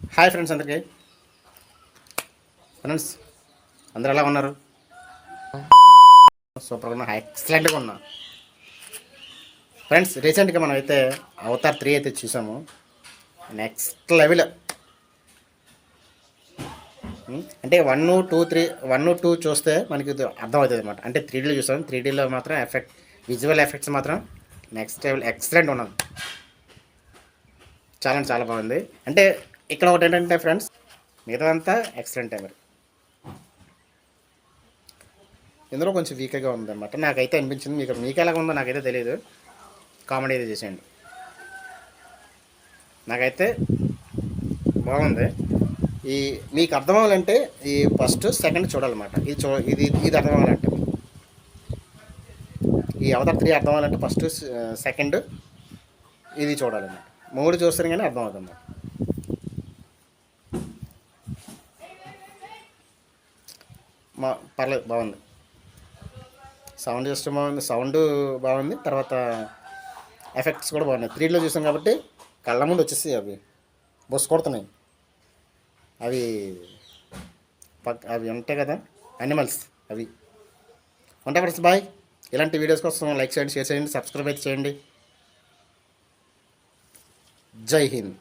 Hi friends, అందరికీ friends అందరు ఎలా ఉన్నారు? సూపర్గా ఉన్నా, ఎక్సలెంట్గా ఉన్నా ఫ్రెండ్స్. రీసెంట్గా మనం అయితే అవతార్ 3 అయితే చూసాము. Next level. అంటే 1, 2 చూస్తే మనకి ఇది అర్థమవుతుంది అనమాట. అంటే 3Dలో చూసాం. 3Dలో మాత్రం విజువల్ ఎఫెక్ట్స్ మాత్రం నెక్స్ట్ లెవెల్ ఎక్సలెంట్ ఉన్నది. చాలా అంటే చాలా బాగుంది. అంటే ఇక్కడ ఒకటి ఏంటంటే ఫ్రెండ్స్, మిగతాదంతా ఎక్సలెంట్ మరి. ఇందులో కొంచెం వీక్గా ఉందన్నమాట నాకైతే అనిపించింది. మీకు ఎలాగ ఉందో నాకైతే తెలియదు. కామెడీ అయితే చేసేయండి. నాకైతే బాగుంది. ఈ మీకు అర్థం అవ్వాలంటే ఈ ఫస్ట్ సెకండ్ చూడాలన్నమాట. ఇది అర్థం అవ్వాలంటే, ఈ అవతార్ 3 అర్థం అవ్వాలంటే ఫస్ట్ సెకండ్ ఇది చూడాలన్నమాట. 3 చూస్తే కానీ అర్థం అవుతుంది. పర్లేదు, బాగుంది. సౌండ్ సిస్టమ్ బాగుంది, సౌండ్ బాగుంది. తర్వాత ఎఫెక్ట్స్ కూడా బాగున్నాయి. 3Dలో చూసాం కాబట్టి కళ్ళ ముందు వచ్చేసి అవి బొస్సు కొడుతున్నాయి. అవి అవి ఉంటాయి కదా, యానిమల్స్ అవి ఉంటాయి. Friends bye. ఇలాంటి వీడియోస్ కోసం లైక్ చేయండి, షేర్ చేయండి, సబ్స్క్రైబ్ అయితే చేయండి. జై హింద్.